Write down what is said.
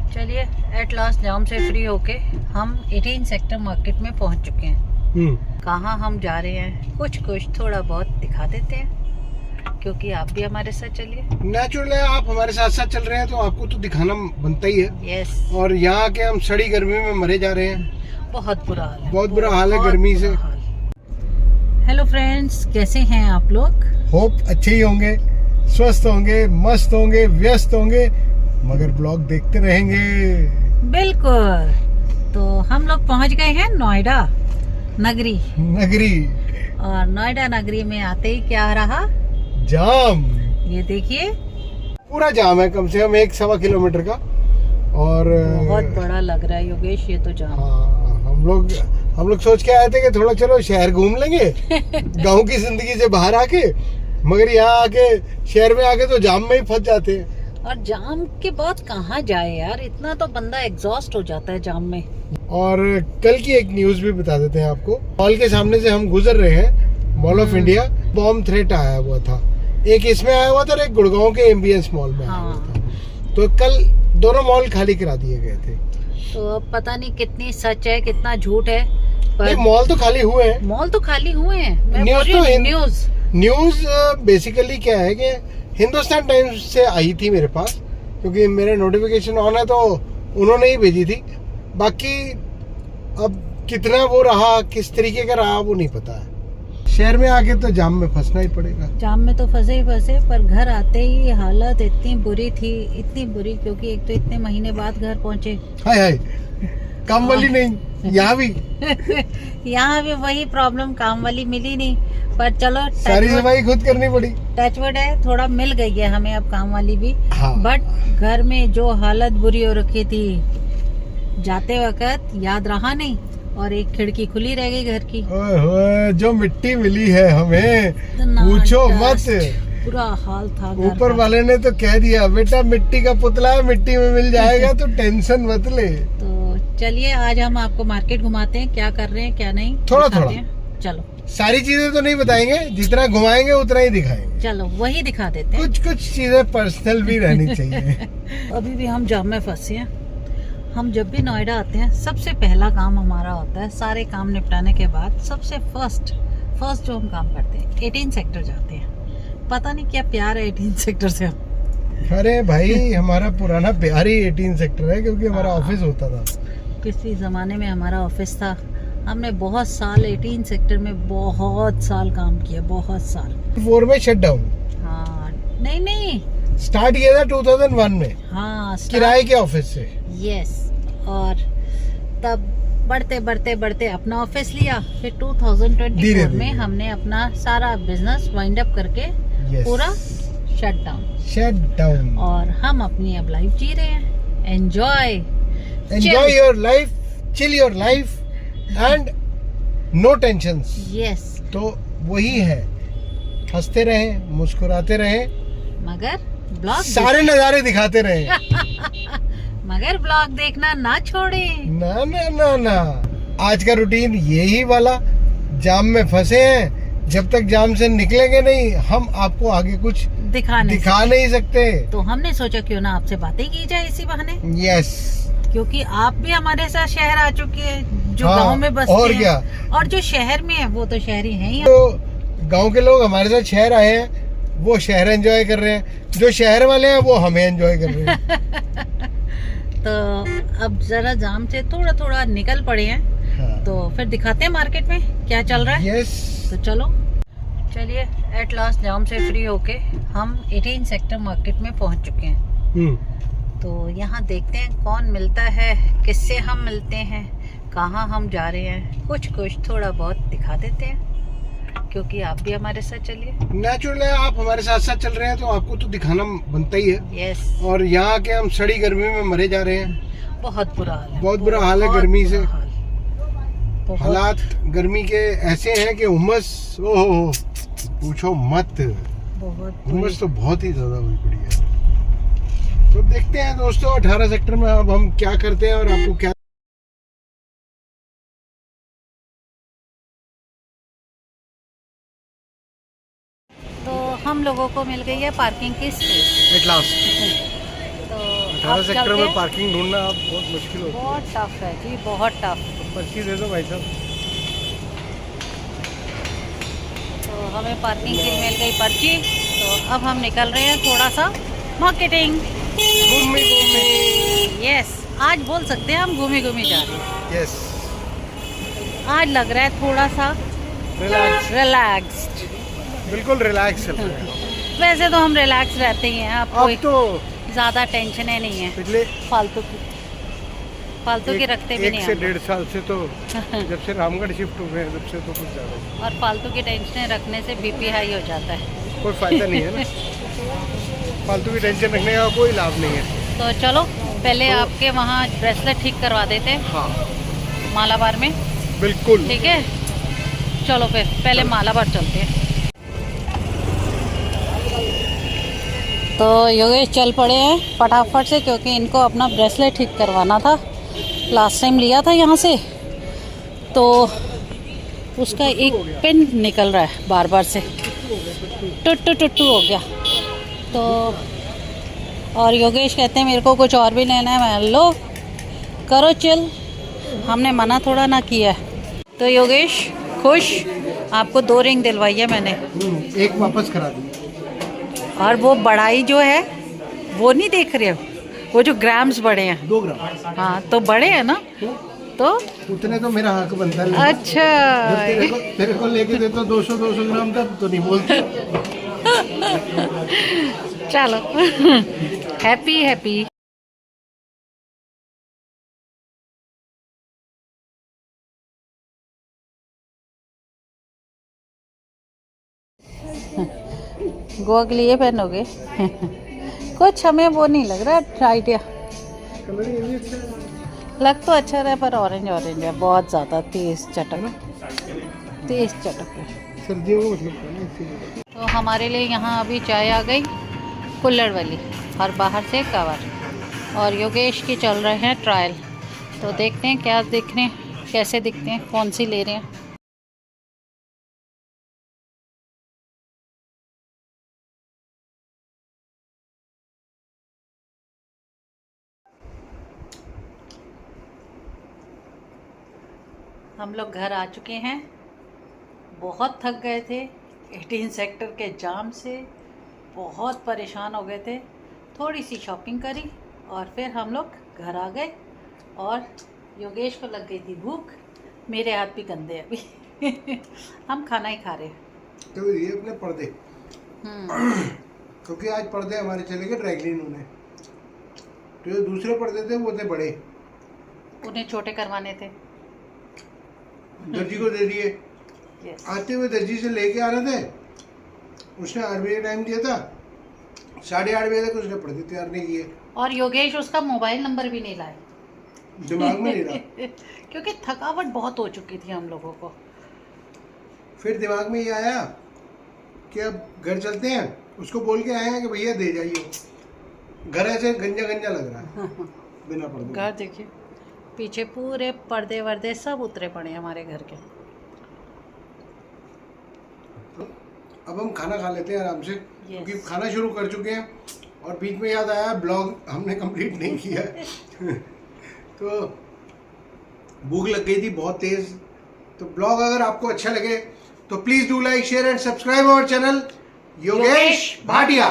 चलिए at last जाम से free होके हम 18 सेक्टर मार्केट में पहुंच चुके हैं। कहाँ हम जा रहे हैं कुछ थोड़ा बहुत दिखा देते हैं, क्योंकि आप भी हमारे साथ चलिए। नेचुरल है, आप हमारे साथ साथ चल रहे हैं तो आपको तो दिखाना बनता ही है। यस। और यहाँ के हम सड़ी गर्मी में मरे जा रहे हैं। बहुत बुरा हाल है, बहुत बुरा हाल है गर्मी से। हेलो फ्रेंड्स, कैसे हैं आप लोग? होप अच्छे ही होंगे, स्वस्थ होंगे, मस्त होंगे, व्यस्त होंगे, मगर ब्लॉग देखते रहेंगे। बिल्कुल। तो हम लोग पहुंच गए हैं नोएडा नगरी। और नोएडा नगरी में आते ही क्या रहा? जाम। ये देखिए पूरा जाम है, कम से कम 1-1.25 किलोमीटर का। और बहुत बड़ा लग रहा है योगेश ये तो जाम। हाँ, हम लोग सोच के आए थे कि थोड़ा चलो शहर घूम लेंगे गांव की जिंदगी से बाहर आके, मगर यहाँ आके शहर में आके तो जाम में ही फंस जाते हैं। और जाम के बाद कहाँ जाए यार, इतना तो बंदा एग्जॉस्ट हो जाता है जाम में। और कल की एक न्यूज भी बता देते हैं आपको। मॉल के सामने से हम गुजर रहे हैं, mall of India. Bomb threat आया हुआ था, एक इसमें आया हुआ था और एक गुड़गांव के एम्बियंस मॉल में आया हुआ था। तो कल दोनों मॉल खाली करा दिए गए थे। तो अब पता नहीं कितनी सच है कितना झूठ है, पर मॉल तो खाली हुए हैं। मॉल तो खाली हुए हैं। न्यूज बेसिकली क्या है कि हिंदुस्तान टाइम्स से आई थी मेरे पास, क्योंकि मेरे नोटिफिकेशन ऑन है तो उन्होंने ही भेजी थी। बाकी अब कितना वो रहा, किस तरीके का रहा, वो नहीं पता है। शहर में आके तो जाम में फंसना ही पड़ेगा। जाम में तो फंसे, पर घर आते ही हालत इतनी बुरी थी, इतनी बुरी, क्योंकि एक तो इतने महीने बाद घर पहुंचे। हाय काम वाली नहीं, यहाँ भी यहाँ भी वही प्रॉब्लम, काम वाली मिली नहीं। पर चलो सारी सफाई खुद करनी पड़ी। टचवुड है, थोड़ा मिल गई है हमें अब काम वाली भी। हाँ। बट घर में जो हालत बुरी हो रखी थी, जाते वक्त याद रहा नहीं और एक खिड़की खुली रह गई घर की। ओए जो मिट्टी मिली है हमें पूछो मत, पूरा हाल था। ऊपर वाले ने तो कह दिया बेटा मिट्टी का पुतला है, मिट्टी में मिल जाएगा तो टेंशन मत ले। तो चलिए आज हम आपको मार्केट घुमाते हैं, क्या कर रहे हैं क्या नहीं, थोड़ा चलो। सारी चीजें तो नहीं बताएंगे, जितना घुमाएंगे उतना ही दिखाएंगे। चलो वही दिखा देते हैं। कुछ चीजें पर्सनल भी रहनी चाहिए। अभी भी हम जाम में फंसे हैं। हम जब भी नोएडा आते हैं सबसे पहला काम हमारा होता है, सारे काम निपटाने के बाद सबसे फर्स्ट जो हम काम करते हैं 18 सेक्टर जाते हैं। पता नहीं क्या प्यार है 18 सेक्टर से हम। अरे भाई हमारा पुराना प्यार ही 18 सेक्टर है, क्योंकि हमारा ऑफिस होता था। पिछले जमाने में हमारा ऑफिस था, हमने बहुत साल 18 सेक्टर में बहुत साल काम किया, बहुत साल। 4 में शट डाउन। हाँ नहीं स्टार्ट किया था 2001 में। हाँ, किराए के ऑफिस से। यस। और तब बढ़ते अपना ऑफिस लिया, फिर 2024 में हमने अपना सारा बिजनेस वाइंड अप करके पूरा शट डाउन। और हम अपनी अब लाइफ जी रहे हैं। Enjoy your life, chill your life and no tensions. Yes. तो वही है, हंसते रहें, मुस्कुराते रहें, मगर ब्लॉग सारे नजारे दिखाते रहें। मगर ब्लॉग देखना ना छोड़े। ना। आज का रूटीन यही वाला, जाम में फंसे हैं, जब तक जाम से निकलेंगे नहीं हम आपको आगे कुछ दिखा नहीं सकते। तो हमने सोचा क्यों ना आपसे बातें की जाए इसी बहाने। यस। क्योंकि आप भी हमारे साथ शहर आ चुके हैं, जो गांव में बसते और हैं, क्या। और जो शहर में है वो तो शहरी हैं ही। तो गांव के लोग हमारे साथ शहर आए हैं, वो शहर एंजॉय कर रहे हैं, जो शहर वाले हैं वो हमें एंजॉय कर रहे हैं। तो अब जरा जाम से थोड़ा निकल पड़े हैं। हाँ। तो फिर दिखाते हैं मार्केट में क्या चल रहा है। यस। तो चलिए एट लास्ट जाम से फ्री होके हम 18 सेक्टर मार्केट में पहुंच चुके हैं। तो यहाँ देखते हैं कौन मिलता है, किससे हम मिलते हैं, कहाँ हम जा रहे हैं, कुछ थोड़ा बहुत दिखा देते हैं, क्योंकि आप भी हमारे साथ चलिए। नेचुरल है, आप हमारे साथ साथ चल रहे हैं तो आपको तो दिखाना बनता ही है। यस। और यहाँ के हम सड़ी गर्मी में मरे जा रहे हैं। बहुत बुरा हाल है, बहुत बुरा हाल है गर्मी से। हालात गर्मी के ऐसे हैं कि उमस, ओहो पूछो मत। उमस तो बहुत ही ज्यादा हुई पड़ी है। तो देखते हैं दोस्तों 18 सेक्टर में अब हम क्या करते हैं और आपको क्या। तो हम लोगों को मिल गई है पार्किंग की स्पेस एट लास्ट। तो 18 सेक्टर में पार्किंग ढूंढना अब बहुत मुश्किल होता है। बहुत टफ है जी, बहुत टफ। पर्ची दे दो भाई साहब। तो हमें पार्किंग की मिल गई पर्ची। तो अब हम निकल रहे हैं थोड़ा सा मार्केटिंग। घूमी यस, आज बोल सकते हैं हम घूमी घूमी जा रहे हैं। यस, आज लग रहा है थोड़ा सा रिलैक्स्ड। बिल्कुल रिलैक्स चल रहा है। वैसे तो हम रिलैक्स रहते ही हैं, अब कोई अब तो ज़्यादा टेंशन नहीं है पिछले फालतू की रखते भी नहीं 1 से हम। 1.5 साल से तो जब से रामगढ़ शिफ्ट हुए हैं तब से तो कुछ ज़्यादा और फालतू की टेंशन रखने से बीपी हाई हो जाता है। कोई फायदा नहीं है ना। फालतू की टेंशन रखने का कोई लाभ नहीं है। तो चलो पहले आपके वहाँ ब्रेसलेट ठीक करवा देते हैं हाँ मालाबार में। बिल्कुल ठीक है, चलो फिर पहले मालाबार चलते हैं। तो योगेश चल पड़े हैं फटाफट से, क्योंकि इनको अपना ब्रेसलेट ठीक करवाना था। लास्ट टाइम लिया था यहाँ से, तो उसका एक पिन निकल रहा है बार बार से, टुट्टू हो गया। तो और योगेश कहते हैं मेरे को कुछ और भी लेना है। मैं लो करो चिल, हमने मना थोड़ा ना किया है। तो योगेश खुश, आपको 2 रिंग दिलवाई है मैंने। एक वापस करा दी। और वो बढ़ाई जो है वो नहीं देख रहे हो, वो जो ग्राम्स बड़े हैं 2 ग्राम। हाँ तो बड़े हैं ना, तो उतने तो मेरा हक बनता है। अच्छा तेरे को लेके देता 200 ग्राम तक तो नहीं बोलते। चलो हैप्पी हैप्पी। गोवा के लिए पहनोगे? कुछ हमें वो नहीं लग रहा आइडिया। कलर ये भी अच्छा है। लग तो अच्छा रहा है पर ऑरेंज है, बहुत ज़्यादा तेज़ चटक है। सर्दियों को मतलब तो हमारे लिए यहाँ अभी चाय आ गई कुल्हड़ वाली, और बाहर से कवर। और योगेश की चल रहे हैं ट्रायल। तो देखते हैं क्या दिख रहे हैं, कैसे दिखते हैं, कौन सी ले रहे हैं। हम लोग घर आ चुके हैं। बहुत थक गए थे 18 सेक्टर के जाम से, बहुत परेशान हो गए थे। थोड़ी सी शॉपिंग करी और फिर हम लोग घर आ गए। और योगेश को लग गई थी भूख, मेरे हाथ भी गंदे हैं अभी। हम खाना ही खा रहे हैं। तो ये अपने पर्दे, क्योंकि आज पर्दे हमारे चले गए ड्राई क्लीन होने। तो जो दूसरे पर्दे थे वो थे बड़े, उन्हें छोटे करवाने थे, दर्जी को दे दिए। आते हुए दर्जी से लेके आ रहे थे, उसने 8 बजे टाइम दिया था, 8:30 बजे तक उसने पर्दे तैयार नहीं किए। और योगेश उसका मोबाइल नंबर भी नहीं लाए, दिमाग में नहीं रहा। क्योंकि थकावट बहुत हो चुकी थी हम लोगों को। फिर दिमाग में ये आया कि अब घर चलते हैं, उसको बोल के आए हैं कि भैया दे जाइए। घर ऐसे गंजा गंजा लग रहा है बिना पर्दे। घर देखिए पीछे पूरे पर्दे वर्दे सब उतरे पड़े हैं हमारे घर के। अब हम खाना खा लेते हैं आराम से, क्योंकि खाना शुरू कर चुके हैं। और बीच में याद आया ब्लॉग हमने कंप्लीट नहीं किया है। तो भूख लग गई थी बहुत तेज। तो ब्लॉग अगर आपको अच्छा लगे तो please do like share and subscribe our channel Yogesh Bhatia.